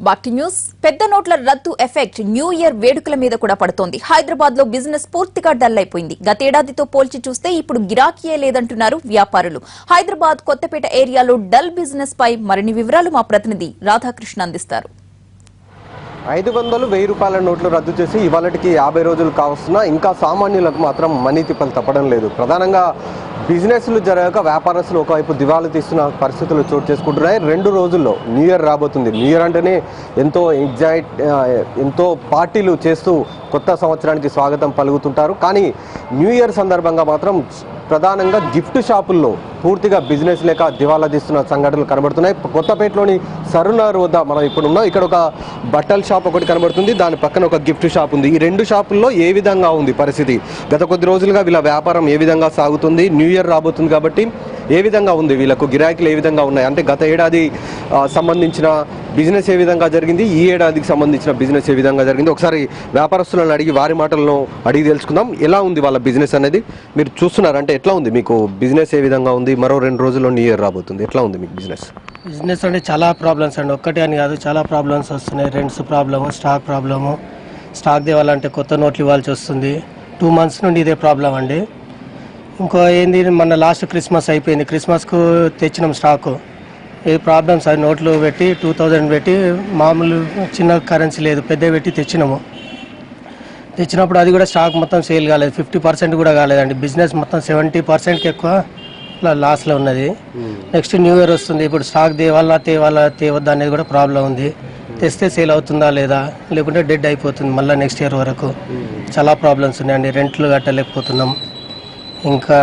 బాక్టి news పెద్ద నోట్ల రద్దు ఎఫెక్ట్ న్యూ ఇయర్ వేడుకల మీద కూడా పడుతోంది. హైదరాబాద్ లో బిజినెస్ పూర్తిగా డల్ అయిపోయింది. గతేడాదితో పోల్చి చూస్తే ఇప్పుడు గిరాకీయే లేదంటున్నారు వ్యాపారులు. హైదరాబాద్ కొత్తపేట ఏరియాలో డల్ బిజినెస్ పై మరిన్ని వివరాలు మా ప్రతినిధి రాధాకృష్ణ అందిస్తారు. 500-1000 రూపాయల నోట్లు రద్దు చేసి ఇవాళకి 50 రోజులు కావస్తున్నా ఇంకా సామాన్యులకు మాత్రం మనీ తిప్పలు తప్పడం లేదు. ప్రధానంగా బిజినెస్లు జరగక వ్యాపారస్తులు ఒకవైపు దివాళా తీస్తున్న పరిస్థితులు చోటు చేసుకుంటున్నాయి. 2 రోజుల్లో న్యూ ఇయర్ రాబోతుంది. న్యూ ఇయర్ అంటేనే ఎంతో పార్టీలు చేస్తూ కొత్త సంవత్సరానికి స్వాగతం పలుకుతుంటారు. కానీ న్యూ ఇయర్ సందర్భంగా మాత్రం ప్రధానంగా గిఫ్ట్ షాపుల్లో పూర్తిగా బిజినెస్ లేక దివాలా తీస్తున్న సంఘటనలు కనబడుతున్నాయి. కొత్తపేటలోని సరునార్ వద్ద మనం ఇప్పుడు ఉన్నాం. ఇక్కడ ఒక బట్టల షాప్ ఒకటి కనబడుతుంది, దాని పక్కన ఒక గిఫ్ట్ షాప్ ఉంది. ఈ 2 షాపుల్లో ఏ విధంగా ఉంది పరిస్థితి, గత కొద్ది రోజులుగా వీళ్ళ వ్యాపారం ఏ విధంగా సాగుతుంది, న్యూ ఇయర్ రాబోతుంది కాబట్టి ఏ విధంగా ఉంది, వీళ్ళకు గిరాకీలు ఏ విధంగా ఉన్నాయి, అంటే గత ఏడాది సంబంధించిన బిజినెస్ ఏ విధంగా జరిగింది, ఈ ఏడాదికి సంబంధించిన బిజినెస్ ఏ విధంగా జరిగింది, ఒకసారి వ్యాపారస్తులను అడిగి వారి మాటలను అడిగి తెలుసుకుందాం. ఎలా ఉంది వాళ్ళ బిజినెస్ అనేది మీరు చూస్తున్నారు, అంటే ఎట్లా ఉంది మీకు బిజినెస్, ఏ విధంగా ఉంది, మరో 2 రోజుల్లో న్యూ ఇయర్ రాబోతుంది, ఎట్లా ఉంది మీకు బిజినెస్? బిజినెస్ అంటే చాలా ప్రాబ్లమ్స్ అండి, ఒక్కటే అని కాదు, చాలా ప్రాబ్లమ్స్ వస్తున్నాయి. Rents problem, stock problem, stock తేవాలంటే కొత్త నోట్లు ఇవ్వాల్సి వస్తుంది. 2 months నుండి ఇదే ప్రాబ్లం అండి. ఇంకో ఏంది, మన లాస్ట్ క్రిస్మస్ అయిపోయింది, క్రిస్మస్కు తెచ్చినాం స్టాకు. ఏ ప్రాబ్లమ్స్ అది నోట్లు పెట్టి 2000 పెట్టి, మామూలు చిన్న కరెన్సీ లేదు పెద్ద పెట్టి తెచ్చినప్పుడు అది కూడా స్టాక్ మొత్తం సేల్ కాలేదు, 50% కూడా కాలేదండి. బిజినెస్ మొత్తం 70%కి ఎక్కువ లాస్లో ఉన్నది. నెక్స్ట్ న్యూ ఇయర్ వస్తుంది, ఇప్పుడు స్టాక్ తేవద్దా అనేది కూడా ప్రాబ్లం ఉంది. తెస్తే సేల్ అవుతుందా లేదా, లేకుంటే డెడ్ అయిపోతుంది మళ్ళీ నెక్స్ట్ ఇయర్ వరకు. చాలా ప్రాబ్లమ్స్ ఉన్నాయండి, రెంట్లు కట్టలేకపోతున్నాం. ఇంకా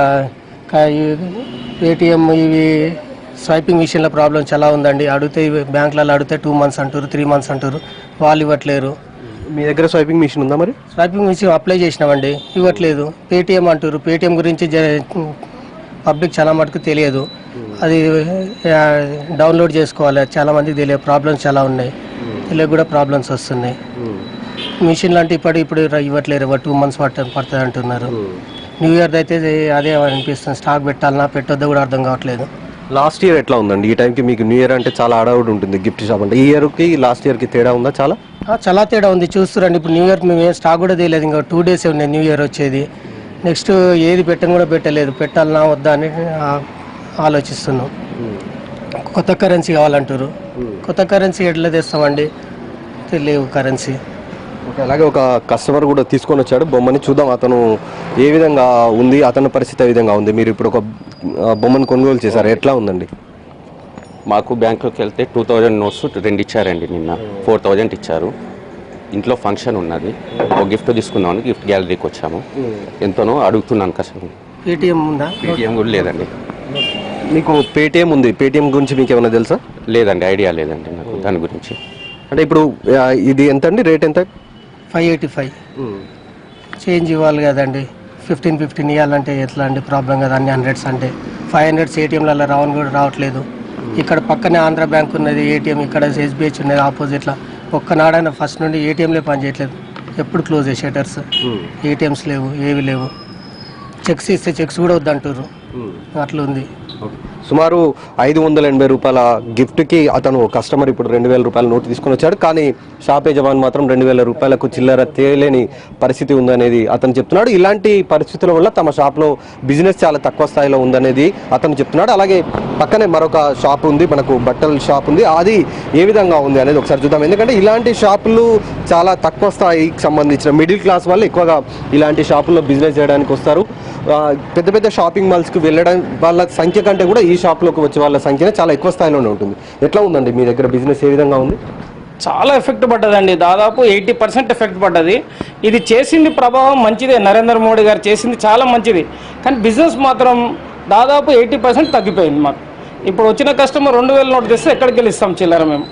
పేటిఎం ఇవి స్వైపింగ్ విషయంలో ప్రాబ్లం చాలా ఉందండి. అడిగితే బ్యాంకులలో అడిగితే 2 months అంటారు, 3 months అంటారు, వాళ్ళు ఇవ్వట్లేరు. మీ దగ్గర స్వైపింగ్ మిషన్ ఉందా? మరి స్వైపింగ్ మిషన్ అప్లై చేసినామండి, ఇవ్వట్లేదు. పేటిఎం అంటారు, పేటిఎం గురించి పబ్లిక్ చాలా మటుకు తెలియదు, అది డౌన్లోడ్ చేసుకోవాలి, చాలా మందికి తెలియదు. ప్రాబ్లమ్స్ చాలా ఉన్నాయి, తెలియక కూడా ప్రాబ్లమ్స్ వస్తున్నాయి. మిషన్ లాంటి ఇప్పుడు ఇవ్వట్లేరు, 2 months పడుతుంది అంటున్నారు. న్యూ ఇయర్ అయితే అదే అనిపిస్తుంది, స్టాక్ పెట్టాలన్నా పెట్టొద్దో కూడా అర్థం కావట్లేదు. లాస్ట్ ఇయర్ ఎట్లా ఉందండి? ఈ టైంకి మీకు న్యూ ఇయర్ అంటే చాలా అడవుడు ఉంటుంది గిఫ్ట్ షాప్ అంటే, ఈ ఇయర్కి లాస్ట్ ఇయర్కి తేడా ఉందా? చాలా తేడా ఉంది, చూస్తురండి. ఇప్పుడు న్యూ ఇయర్ మేము స్టాక్ కూడా తెలియదు, ఇంకా 2 days ఉన్నాయి న్యూ ఇయర్ వచ్చేది. నెక్స్ట్ ఏది కూడా పెట్టలేదు, పెట్టాలన్నా వద్దా అని ఆలోచిస్తున్నాం. కొత్త కరెన్సీ కావాలంటారు, కొత్త కరెన్సీ ఎట్లా తెస్తామండి, తెలియదు కరెన్సీ. అలాగే ఒక కస్టమర్ కూడా తీసుకొని వచ్చాడు బొమ్మని, చూద్దాం అతను ఏ విధంగా ఉంది, అతని పరిస్థితి ఏ విధంగా ఉంది. మీరు ఇప్పుడు ఒక బొమ్మను కొనుగోలు చేశారు, ఎట్లా ఉందండి? మాకు బ్యాంకులోకి వెళ్తే 2000 notes 2 ఇచ్చారండి, నిన్న 4000 ఇచ్చారు. ఇంట్లో ఫంక్షన్ ఉన్నది, ఒక గిఫ్ట్ తీసుకుందామని గిఫ్ట్ గ్యాలరీకి వచ్చాము. ఎంతనో అడుగుతున్నాను కస్టమర్. పేటిఎం ఉందా? పేటిఎం కూడా లేదండి. మీకు పేటిఎం ఉంది, పేటిఎం గురించి మీకు ఏమైనా తెలుసా? లేదండి, ఐడియా లేదండి నాకు దాని గురించి. అంటే ఇప్పుడు ఇది ఎంత అండి, రేట్ ఎంత? 585. చేంజ్ ఇవ్వాలి కదండి, 15 ఇవ్వాలంటే ఎట్లా అండి, ప్రాబ్లం కదా. అన్ని 100s అంటే 500 ఏటీఎంలలో కూడా రావట్లేదు. ఇక్కడ పక్కనే ఆంధ్ర బ్యాంక్ ఉన్నది ఏటీఎం, ఇక్కడ ఎస్బీహెచ్ ఉన్నది ఆపోజిట్లో. ఒక్కనాడైనా ఫస్ట్ నుండి ఏటీఎంలే పనిచేయట్లేదు, ఎప్పుడు క్లోజ్ అయ్యి షటర్స్, ఏటీఎంస్ లేవు, ఏవి లేవు. చెక్స్ ఇస్తే చెక్స్ కూడా వద్దంటారు, అట్లా ఉంది. సుమారు 580 రూపాయల గిఫ్ట్కి అతను కస్టమర్ ఇప్పుడు 2000 రూపాయల నోటు తీసుకొని వచ్చాడు. కానీ షాప్ యజమాని మాత్రం 2000 రూపాయలకు చిల్లర తేలేని పరిస్థితి ఉందనేది అతను చెప్తున్నాడు. ఇలాంటి పరిస్థితుల వల్ల తమ షాప్లో బిజినెస్ చాలా తక్కువ స్థాయిలో ఉందనేది అతను చెప్తున్నాడు. అలాగే పక్కనే మరొక షాప్ ఉంది, మనకు బట్టల షాప్ ఉంది, అది ఏ విధంగా ఉంది అనేది ఒకసారి చూద్దాం. ఎందుకంటే ఇలాంటి షాపులు చాలా తక్కువ స్థాయికి సంబంధించిన మిడిల్ క్లాస్ వాళ్ళు ఎక్కువగా ఇలాంటి షాపుల్లో బిజినెస్ చేయడానికి వస్తారు. పెద్ద పెద్ద షాపింగ్ మాల్స్కి వెళ్ళడం వాళ్ళ సంఖ్య కంటే కూడా ఈ షాప్లోకి వచ్చే వాళ్ళ సంఖ్య చాలా ఎక్కువ స్థాయిలోనే ఉంటుంది. ఎట్లా ఉందండి మీ దగ్గర బిజినెస్, ఏ విధంగా ఉంది? చాలా ఎఫెక్ట్ పడ్డదండి, దాదాపు 80% ఎఫెక్ట్ పడ్డది. ఇది చేసింది ప్రభావం మంచిదే, నరేంద్ర మోడీ గారు చేసింది చాలా మంచిది. కానీ బిజినెస్ మాత్రం దాదాపు 80% తగ్గిపోయింది మాకు. ఇప్పుడు వచ్చిన కస్టమర్ 2000 నోట్ తెస్తే ఎక్కడికి వెళ్ళి ఇస్తాం చిల్లర మేము.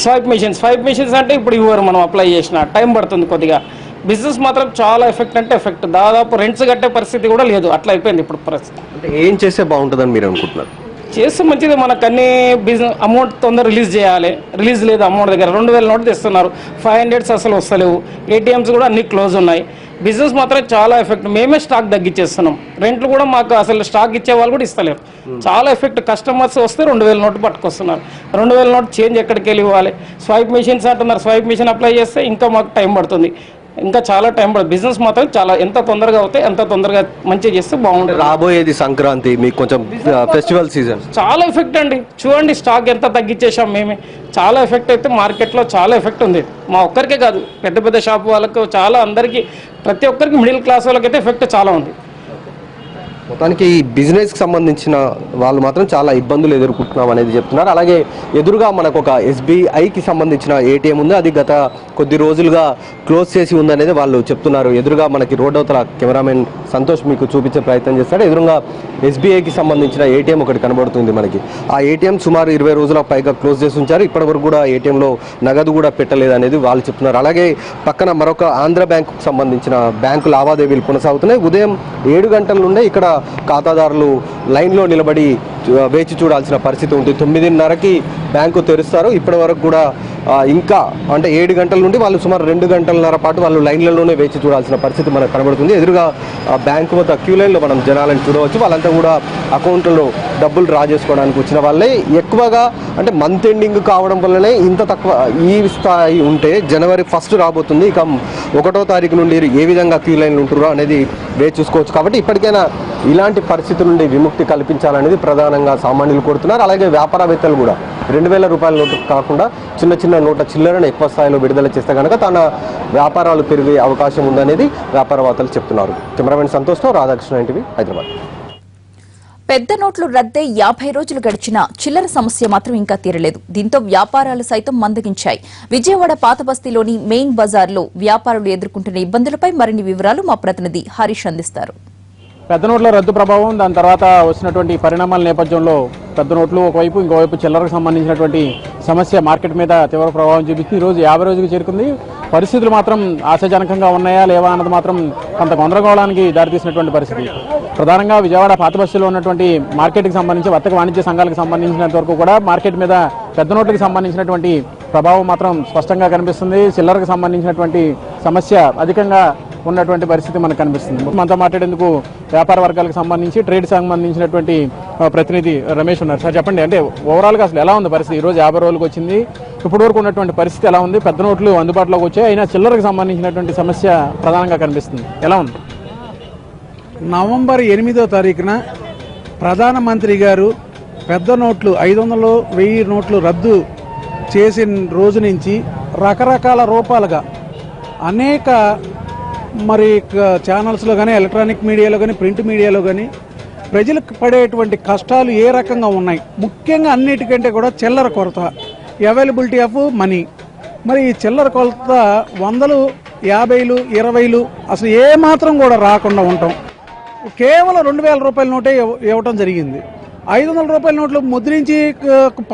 స్వైప్ మిషన్స్ అంటే ఇప్పుడు ఇవ్వరు, మనం అప్లై చేసిన టైం పడుతుంది కొద్దిగా. బిజినెస్ మాత్రం చాలా ఎఫెక్ట్ అంటే ఎఫెక్ట్, దాదాపు రెంట్స్ కట్టే పరిస్థితి కూడా లేదు, అట్లా అయిపోయింది ఇప్పుడు పరిస్థితి. అంటే ఏం చేస్తే బాగుంటుందని మీరు అనుకుంటున్నారు? చేస్తే మంచిది, మనకు అన్ని బిజినెస్ అమౌంట్ తొందర రిలీజ్ చేయాలి, రిలీజ్ లేదు అమౌంట్ దగ్గర. 2000 నోట్ తెస్తున్నారు, 500s అసలు వస్తలేవు, ఏటీఎంస్ కూడా అన్ని క్లోజ్ ఉన్నాయి. బిజినెస్ మాత్రం చాలా ఎఫెక్ట్. మేమే స్టాక్ తగ్గించేస్తున్నాం. రెంట్లు కూడా మాకు అసలు స్టాక్ ఇచ్చే వాళ్ళు కూడా ఇస్తలేరు. చాలా ఎఫెక్ట్. కస్టమర్స్ వస్తే 2000 నోటు పట్టుకొస్తున్నారు. 2000 నోటు చేంజ్ ఎక్కడికి వెళ్ళి ఇవ్వాలి? స్వైప్ మెషిన్స్ అంటున్నారు. స్వైప్ మెషిన్ అప్లై చేస్తే ఇంకా మాకు టైం పడుతుంది. ఇంకా చాలా టైం పడుతుంది. బిజినెస్ మాత్రం చాలా ఎంత తొందరగా అవుతాయి ఎంత తొందరగా మంచిగా చేస్తే బాగుంటుంది. రాబోయేది సంక్రాంతి, మీకు కొంచెం ఫెస్టివల్ సీజన్, చాలా ఎఫెక్ట్ అండి. చూడండి స్టాక్ ఎంత తగ్గించేసాం మేమే. చాలా ఎఫెక్ట్ అయితే మార్కెట్లో చాలా ఎఫెక్ట్ ఉంది. మా ఒక్కరికే కాదు, పెద్ద పెద్ద షాప్ వాళ్ళకు చాలా అందరికీ, ప్రతి ఒక్కరికి మిడిల్ క్లాస్ వాళ్ళకైతే ఎఫెక్ట్ చాలా ఉంది. మొత్తానికి ఈ బిజినెస్కి సంబంధించిన వాళ్ళు మాత్రం చాలా ఇబ్బందులు ఎదుర్కొంటున్నాం అనేది చెప్తున్నారు. అలాగే ఎదురుగా మనకు ఒక ఎస్బీఐకి సంబంధించిన ఏటీఎం ఉంది, అది గత కొద్ది రోజులుగా క్లోజ్ చేసి ఉందనేది వాళ్ళు చెప్తున్నారు. ఎదురుగా మనకి రోడ్ అవతల కెమెరామెన్ సంతోష్ మీకు చూపించే ప్రయత్నం చేస్తాడు. ఎదురుగా ఎస్బీఐకి సంబంధించిన ఏటీఎం ఒకటి కనబడుతుంది మనకి. ఆ ఏటీఎం సుమారు 20 రోజుల పైగా క్లోజ్ చేసి ఉంచారు. ఇప్పటివరకు కూడా ఏటీఎంలో నగదు కూడా పెట్టలేదు అనేది వాళ్ళు చెప్తున్నారు. అలాగే పక్కన మరొక ఆంధ్ర బ్యాంకుకు సంబంధించిన బ్యాంకు లావాదేవీలు కొనసాగుతున్నాయి. ఉదయం 7 గంటల నుండే ఇక్కడ ఖాతాదారులు లైన్లో నిలబడి వేచి చూడాల్సిన పరిస్థితి ఉంటుంది. 9:30కి బ్యాంకు తెరుస్తారు. ఇప్పటి వరకు కూడా ఇంకా అంటే 7 గంటల నుండి వాళ్ళు సుమారు 2 గంటలన్నర పాటు వాళ్ళు లైన్లలోనే వేచి చూడాల్సిన పరిస్థితి మనకు కనబడుతుంది. ఎదురుగా బ్యాంకు వద్ద క్యూ లైన్లో మనం జనాలను చూడవచ్చు. వాళ్ళంతా కూడా అకౌంట్లో డబ్బులు డ్రా చేసుకోవడానికి వచ్చిన వాళ్ళే ఎక్కువగా. అంటే మంత్ ఎండింగ్ కావడం వల్లనే ఇంత తక్కువ ఈ స్థాయి ఉంటే జనవరి 1 రాబోతుంది. ఇక 1వ తారీఖు నుండి ఏ విధంగా క్యూ లైన్లు ఉంటున్నారో అనేది వేచి చూసుకోవచ్చు. కాబట్టి ఇప్పటికైనా ఇలాంటి పరిస్థితుల నుండి విముక్తి కల్పించాలనేది ప్రధానంగా సామాన్యులు కోరుతున్నారు. అలాగే వ్యాపారవేత్తలు కూడా 2000 రూపాయల నోటు కాకుండా చిన్న చిన్న నోట్ల చిల్లరను ఎక్కువ స్థాయిలో విడుదల చేస్తే కనుక తన వ్యాపారాలు పెరిగే అవకాశం ఉందనేది వ్యాపారవేత్తలు చెప్తున్నారు. కెమెరామెన్ సంతోష్తో రాధాకృష్ణ, ఎన్టీవీ, హైదరాబాద్. పెద్ద నోట్లు రద్దే 50 రోజులు గడిచినా చిల్లర సమస్య మాత్రం ఇంకా తీరలేదు. దీంతో వ్యాపారాలు సైతం మందగించాయి. విజయవాడ పాతబస్తీలోని మెయిన్ బజార్లో వ్యాపారులు ఎదుర్కొంటున్న ఇబ్బందులపై మరిన్ని వివరాలు మా ప్రతినిధి హరీష్ అందిస్తారు. పెద్ద నోట్ల రద్దు ప్రభావం, దాని తర్వాత వచ్చినటువంటి పరిణామాల నేపథ్యంలో పెద్ద నోట్లు ఒకవైపు, ఇంకోవైపు చిల్లరకు సంబంధించినటువంటి సమస్య మార్కెట్ మీద తీవ్ర ప్రభావం చూపిస్తుంది. ఈరోజు 50 రోజులకు చేరుకుంది. పరిస్థితులు మాత్రం ఆశాజనకంగా ఉన్నాయా లేవా అన్నది మాత్రం కొంత గందరగోళానికి దారితీసినటువంటి పరిస్థితి. ప్రధానంగా విజయవాడ పాతబస్తీలో ఉన్నటువంటి మార్కెట్కి సంబంధించి వర్తక వాణిజ్య సంఘాలకు సంబంధించినంత వరకు కూడా మార్కెట్ మీద పెద్ద నోట్లకు సంబంధించినటువంటి ప్రభావం మాత్రం స్పష్టంగా కనిపిస్తుంది. చిల్లరకు సంబంధించినటువంటి సమస్య అధికంగా ఉన్నటువంటి పరిస్థితి మనకు కనిపిస్తుంది. మనతో మాట్లాడేందుకు వ్యాపార వర్గాలకు సంబంధించి ట్రేడ్ సంబంధించినటువంటి ప్రతినిధి రమేష్ ఉన్నారు. సార్ చెప్పండి, అంటే ఓవరాల్గా అసలు ఎలా ఉంది పరిస్థితి? ఈరోజు 50 రోజులకు వచ్చింది, ఇప్పటి వరకు ఉన్నటువంటి పరిస్థితి ఎలా ఉంది? పెద్ద నోట్లు అందుబాటులోకి వచ్చాయి, అయినా చిల్లరకు సంబంధించినటువంటి సమస్య ప్రధానంగా కనిపిస్తుంది. ఎలా ఉంది? నవంబర్ 8వ తారీఖున ప్రధానమంత్రి గారు పెద్ద నోట్లు 500, 1000 నోట్లు రద్దు చేసిన రోజు నుంచి రకరకాల రూపాలుగా అనేక ఛానల్స్లో కానీ, ఎలక్ట్రానిక్ మీడియాలో కానీ, ప్రింట్ మీడియాలో కానీ ప్రజలకు పడేటువంటి కష్టాలు ఏ రకంగా ఉన్నాయి, ముఖ్యంగా అన్నిటికంటే కూడా చిల్లర కొరత, అవైలబిలిటీ ఆఫ్ మనీ. మరి ఈ చిల్లర కొరత 100, 50, 20 అసలు ఏ మాత్రం కూడా రాకుండా ఉంటాం. కేవలం 2000 రూపాయల నోటే ఇవ్వటం జరిగింది. 500 రూపాయల నోట్లు ముద్రించి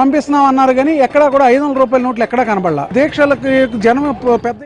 పంపిస్తున్నాం అన్నారు కానీ ఎక్కడా కూడా 500 రూపాయల నోట్లు ఎక్కడా కనబడలా. దీక్షలకు జనం పెద్ద